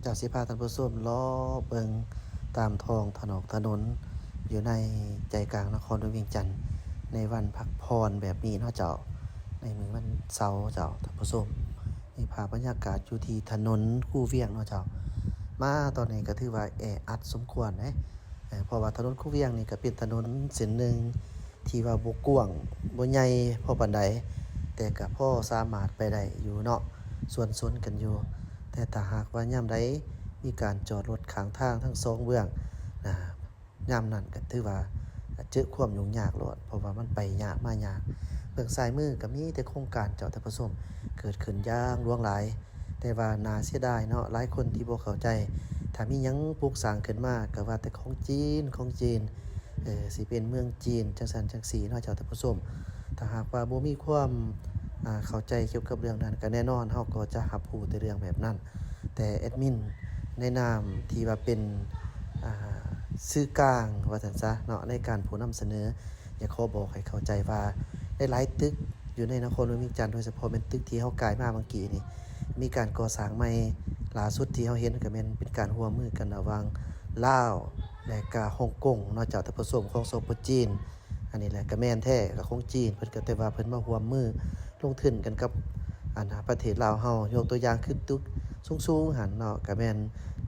จากสิพาท่านผู้ชมล้อเบิงตามท้องถนนอยู่ในใจกลางนครหลวงเวียงจันทน์ในวันพักผ่อนแบบนี้เนาะเจ้าในมื้อวันเสาร์เจ้าท่านผู้ชมนี่ภาพบรรยากาศอยู่ที่ถนนคูเวียงเนาะเจ้ามาตอนนี้ก็ถือว่าแออัดสมควรเด้เพราะว่าถนนคูเวียงนี่ก็เป็นถนนเส้นหนึ่งที่ว่าบ่กว้างบ่ใหญ่พอปานใดแต่ก็พอสามารถไปได้อยู่เนาะส่วนกันอยู่ แต่ถ้าหากว่ายามใดมีการจอดรถข้างทางทั้งสองเบื้องนะยามนั้นก็ถือว่าเจอความยุ่งยากโลดเพราะว่ามันไปยากมายากเบื้องซ้ายมือก็มีแต่โครงการเจ้าท่านผู้ชมเกิดขึ้นอย่างหลวงหลายแต่ว่าน่าเสียดายเนาะหลายคนที่บ่เข้าใจถ้ามีหยังปลูกสร้างขึ้นมาก็ว่าแต่ของจีนสิเป็นเมืองจีนจังซั่นจังซี่เนาะเจ้าท่านผู้ชมถ้าหากว่าบ่มีความเข้าใจเกี่ยวกับเรื่องนั้นก็แน่นอนเฮาก็จะรับรู้แต่เรื่องแบบนั้น แต่แอดมินในนามที่ว่าเป็นอ่าสื่อกลางว่าซั่นซะเนาะในการผู้นำเสนออยากขอบอกให้เข้าใจว่าหลายๆตึกอยู่ในนครหลวงเวียงจันทน์โดยเฉพาะแม่นตึกที่เฮากายมาเมื่อกี้นี่มีการก่อสร้างใหม่ล่าสุดที่เฮาเห็นก็แม่นเป็นการร่วมมือกันระหว่างลาวและก็ฮ่องกงเนาะเจ้าท่านผู้ชมของสปปจีนอันนี้แหละก็แม่นแท้ก็ของจีนเพิ่นก็แต่ว่าเพิ่นมาร่วมมือลงทุนกันกับประเทศลาวเฮายกตัวอย่างคือตึก สูงๆหันเนาะก็แม่น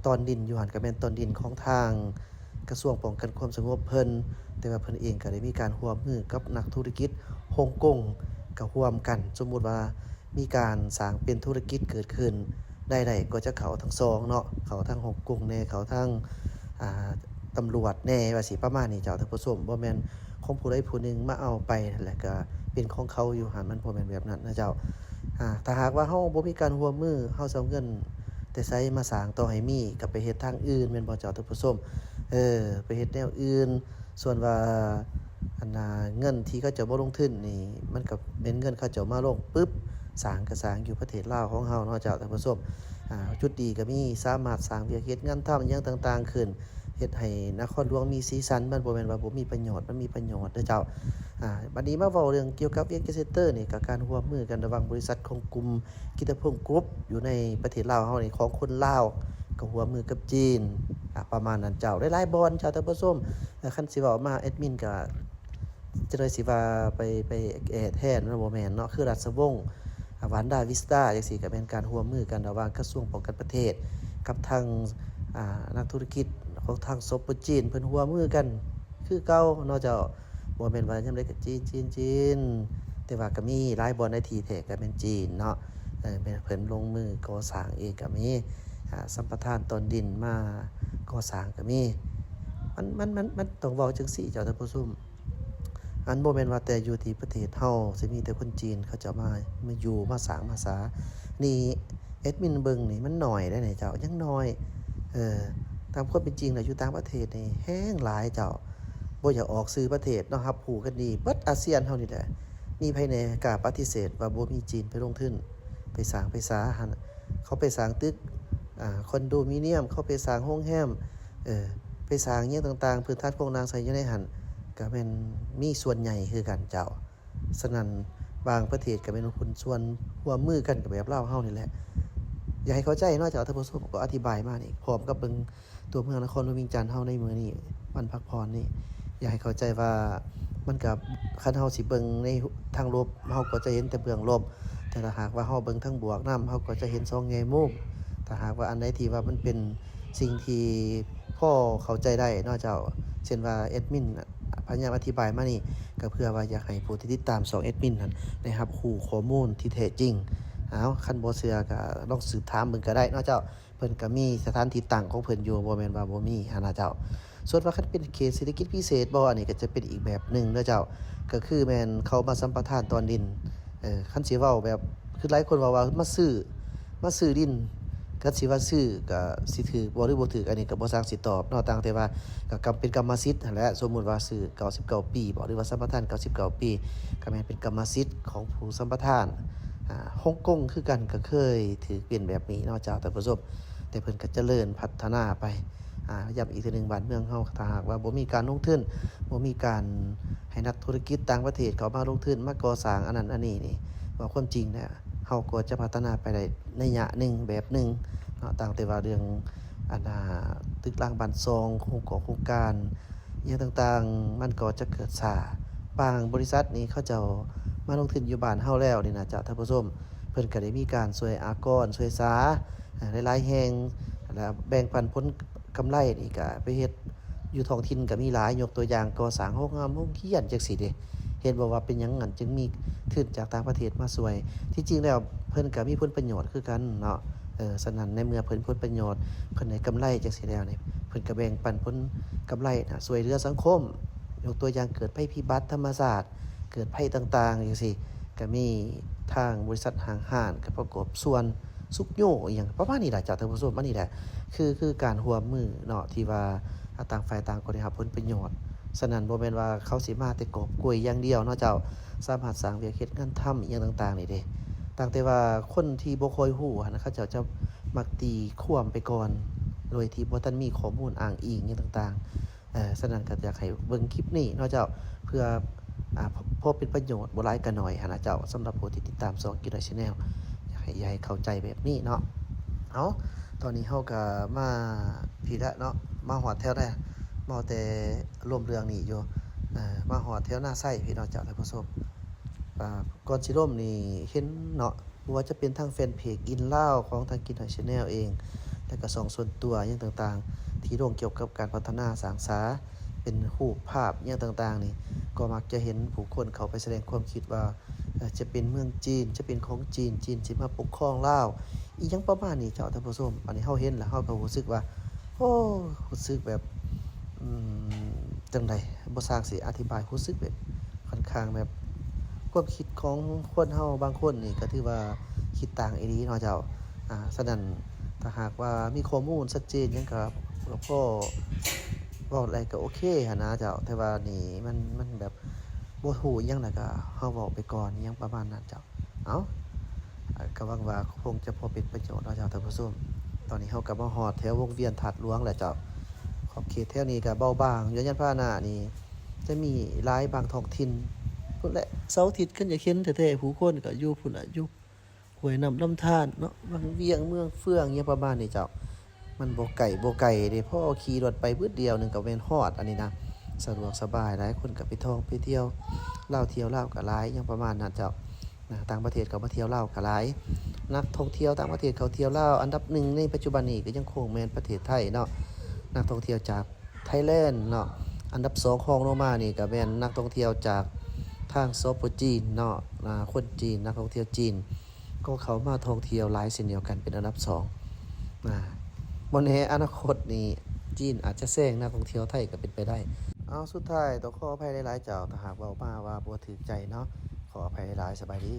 ตอนดินอยู่หันก็แม่นตอนดินของทางกระทรวงป้องกันความสงบเพิ่นแต่ว่าเพิ่นเองก็ได้มีการร่วมมือกับนักธุรกิจฮ่องกงก็ร่วมกันสมมุติว่ามีการสร้างเป็นธุรกิจเกิดขึ้นได้ๆก็จะเข้าทั้งสองเนาะเข้าทั้งฮ่องกงแน่เข้าทั้งอ่าตำรวจแน่ว่าสิประมาณนี้เจ้าท่านผู้ชมบ่แม่นของผู้ใดผู้หนึ่งมาเอาไปแล้วก็เป็นของเขาอยู่หันมันบ่แม่นแบบนั้นนะเจ้า ถ้าหากว่าเฮาบ่มีการร่วมมือเฮาสิเอาเงินแต่ไสมาสร้างต่อให้มีก็ไปเฮ็ดทางอื่นแม่นบ่เจ้าท่านผู้ชมไปเฮ็ดแนวอื่นส่วนว่าอันน่ะเงินที่เขาเจ้าบ่ลงทุนนี่มันก็เป็นเงินเขาเจ้ามาลงปึ๊บสร้างก็สร้างอยู่ประเทศลาวของเฮาเนาะเจ้าท่านผู้ชมจุดดีก็มีสามารถสร้างเวียกเฮ็ดงานทำอิหยังต่างๆขึ้นเฮ็ดให้นครหลวงมีสีสันมันบ่แม่นว่าบ่มีประโยชน์มันมีประโยชน์เด้อเจ้า บัดนี้มาเว้าเรื่องเกี่ยวกับเวียกเกษตรนี่ก็การร่วมมือกันระหว่างบริษัทของกลุ่มกิตติพงศ์กรุ๊ปอยู่ในประเทศลาวเฮานี่ของคนลาวก็ร่วมมือกับจีนประมาณนั้นเจ้าหลายๆบ่อนชาวท่านผู้ชมคันสิเว้ามาแอดมินก็จะได้สิว่าไปแทนมันบ่แม่นเนาะคือราชวงศ์วานดาวิสตาจังซี่ก็เป็นการร่วมมือกันระหว่างกระทรวงป้องกันประเทศกับทางนักธุรกิจของทางสปปจีนเพิ่นร่วมมือกันคือเก่าเนาะเจ้า บ่แม่นว่ายามใดก็จีนแต่ว่าก็มีหลายบ่อนในที่แท้ก็แม่นจีนเนาะแม่นเพิ่นลงมือก่อสร้างเองก็มีสัมปทานตอนดินมาก่อสร้างก็มีมันต้องเว้าจังซี่เจ้าท่านผู้ชมอันบ่แม่นว่าแต่อยู่ที่ประเทศเฮาสิมีแต่คนจีนเขาจะมาอยู่มาสร้างมาสานี่แอดมินเบิ่งนี่มันน้อยเด้อนี่เจ้ายังน้อยเออตามความเป็นจริงแล้วอยู่ต่างประเทศนี่แฮงหลายเจ้า บ่อยากออกสื่อประเทศเนาะครับรู้กันดีเบิดอาเซียนเฮานี่แหละมีไผแหน่กล้าปฏิเสธว่าบ่มีจีนไปลงทุนไปสร้างไปสาหั้นเขาไปสร้างตึกคอนโดมิเนียมเขาไปสร้างโรงแรมเออไปสร้างอิหยังต่างๆพื้นฐานโครงสร้างใส่อยู่ในหั้นก็แม่นมีส่วนใหญ่คือกันเจ้าฉะนั้นบางประเทศก็แม่นหุ้นส่วนร่วมมือกันก็แบบลาวเฮานี่แหละอยากให้เข้าใจเนาะเจ้าท่านผู้ชมก็อธิบายมานี่พร้อมกับเบิ่งตัวเมืองนครหลวงเวียงจันทน์เฮาในมื้อนี้วันพักผ่อนนี่ อยากให้เข้าใจว่ามันกับคันเฮาสิเบิ่งในทางลบเฮาก็จะเห็นแต่เบื้องลบแต่ถ้าหากว่าเฮาเบิ่งทางบวกนำเฮาก็จะเห็น2แง่มุมถ้าหากว่าอันใดที่ว่ามันเป็นสิ่งที่พอเข้าใจได้เนาะเจ้าเช่นว่าแอดมินพยายามอธิบายมานี่ก็เพื่อว่าอยากให้ผู้ที่ติดตาม2แอดมินนั้นได้รับรู้ข้อมูลที่แท้จริงคันบ่เชื่อก็ลองสืบถามเบิ่งก็ได้เนาะเจ้าเพิ่นก็มีสถานที่ตั้งของเพิ่นอยู่บ่แม่นว่าบ่มีหั้นนะเจ้า ส่วนว่าคันเป็นเขตเศรษฐกิจพิเศษบ่อันนี้ก็จะเป็นอีกแบบหนึ่งเด้อเจ้าก็คือแม่นเขามาสัมปทานตอนดินคันสิเว้าแบบคือหลายคนเว้าว่ามาซื้อดินคันสิว่าซื้อก็สิถูกบ่หรือบ่ถูกอันนี้ก็บ่สร้างสิตอบเนาะต่างแต่ว่าก็เป็นกรรมสิทธิ์หั้นแหละสมมุติว่าซื้อ99ปีบ่หรือว่าสัมปทาน99ปีก็แม่นเป็นกรรมสิทธิ์ของผู้สัมปทานฮ่องกงคือกันก็เคยถูกเป็นแบบนี้เนาะเจ้าท่านผู้ชมแต่เพิ่นก็เจริญพัฒนาไป ย้ำอีกเทื่อหนึ่งบ้านเมืองเฮาถ้าหากว่าบ่มีการลงทุนบ่มีการให้นักธุรกิจต่างประเทศเขามาลงทุนมาก่อสร้างอันนั้นอันนี้นี่ว่าความจริงเนี่ยเฮาก็จะพัฒนาไปได้ในระยะหนึ่งแบบหนึ่ง นาะต่างแต่ว่าเรื่องอันตึกรางบ้านซองโครงการอิหยังต่างๆมันก็จะเกิดช้าบางบริษัทนี่เขาเจ้ามาลงทุนอยู่บ้านเฮาแล้วนี่นะเจ้าท่านผู้ชมเพิ่นก็ได้มีการช่วยอากรช่วยสาหลายๆแห่งแล้วแบ่งปันผลกำไรนี่ก็ไปเฮ็ดอยู่ท้องถิ่นก็มีหลายยกตัวอย่างก่อสร้างโรงงานโรงเรียนจังซี่เด้เห็นบ่ว่าเป็นหยังงั้นจึงมีทุนจากต่างประเทศมาช่วยที่จริงแล้วเพิ่นก็มีผลประโยชน์คือกันเนาะฉะนั้นในเมื่อเพิ่นผลประโยชน์เพิ่นได้กำไรจังซี่แล้วนี่เพิ่นก็แบ่งปันผลกำไรน่ะช่วยเหลือสังคมยกตัวอย่างเกิดภัยพิบัติธรรมชาติเกิดภัยต่างๆจังซี่ก็มีทางบริษัทห้างก็ประกอบส่วนสุกโยอิหยังประมาณนี้ล่ะจ้ะท่านผู้ชมอันนี้แหละคือการร่วมมือเนาะที่ว่าต่างฝ่ายต่างก็ได้รับผลประโยชน์ฉะนั้นบ่แม่นว่าเขาสิมาแต่กอบโกยอย่างเดียวเนาะเจ้าสามารถสร้างเวียกเฮ็ดงานทำอิหยังต่างๆนี่เด้ต่างแต่ว่าคนที่บ่ค่อยรู้หั้นนะเขาเจ้าจะมักตีความไปก่อนโดยที่บ่ทันมีข้อมูลอ้างอิงอิหยังต่างๆฉะนั้นก็อยากให้เบิ่งคลิปนี้เนาะเจ้าเพื่อพอเป็นประโยชน์บ่หลายก็น้อยหั้นนะเจ้าสำหรับผู้ที่ติดตามช่องกินหน่อย Channel อยากให้เข้าใจแบบนี้เนาะเอาตอนนี้เฮาก็มาพี่แล้วเนาะมาฮอดแถวได้มาแต่ร่วมเรื่องนี้อยู่มาฮอดแถวหน้าไส้พี่น้องเจ้าท่านผู้ชมก่อนสิร่มนี่เห็นเนาะบ่ว่าจะเป็นทางแฟนเพจกินลาวของทางกินหน่อย Channel เองแล้วก็ช่องส่วนตัวอิหยังต่างๆที่ลงเกี่ยวกับการพัฒนาสร้างสรรค์เป็นรูปภาพอิหยังต่างๆนี่ก็มักจะเห็นผู้คนเขาไปแสดงความคิดว่าจะเป็นเมืองจีนจะเป็นของจีนสิมาปกครองลาวอีหยังประมาณนี้เจ้าท่านผู้ชมอันนี้เฮาเห็นแล้วเฮาก็รู้สึกว่าโอ้รู้สึกแบบจังได๋บ่สร้างสิอธิบายรู้สึกแบบค่อนข้างแบบความคิดของคนเฮาบางคนนี่ก็ถือว่าคิดต่างอีหลีเนาะเจ้าฉะนั้นถ้าหากว่ามีข้อมูลชัดเจนหยังก็พอเว้าได้ก็โอเคหั้นนะเจ้าแต่ว่านี่มันแบบบ่รู้อิหยังแล้วก็เฮาเว้าไปก่อนอิหยังประมาณนั้นเจ้าเอ้าก็หวังว่าคงจะพอเป็นประโยชน์เนาะเจ้าท่านผู้ชมตอนนี้เฮาก็มาฮอดแถววงเวียนถาดหลวงแล้วเจ้าขอบเขตแถวนี้ก็เบาบางยานพาหนะนี่จะมีหลายบางท้องถิ่นพุ่นแหละเสาร์อาทิตย์ขึ้นอยากเห็นแท้ๆผู้คนก็อยู่พุ่นน่ะอยู่ห้วยน้ำลำธารเนาะบางเวียงเมืองเฟืองอิหยังประมาณนี้เจ้ามันบ่ไกลเด้พอขี่รถไปบึดเดียวหนึงก็แม่นฮอดอันนี้นะสะดวกสบายหลายคนก็ไปท่องไปเที่ยวลาวเที่ยวลาวก็หลายอิหยังประมาณนั้นเจ้าต่างประเทศก็มาเที่ยวลาวก็หลายนักท่องเที่ยวต่างประเทศเขาเที่ยวลาวอันดับ1ในปัจจุบันนี้ก็ยังคงแม่นประเทศไทยเนาะนักท่องเที่ยวจากไทยแลนด์เนาะอันดับ2รองลงมานี่ก็แม่นนักท่องเที่ยวจากทางสปปจีนเนาะคนจีนนักท่องเที่ยวจีนก็เขามาท่องเที่ยวหลายเช่นเดียวกันเป็นอันดับ2บ่แน่อนาคตนี่จีนอาจจะแซงนักท่องเที่ยวไทยก็เป็นไปได้เอาสุดท้ายต้องขออภัยหลายๆเจ้าถ้าหากเว้ามาว่าบ่ถูกใจเนาะขออภัยหลายๆสบายดี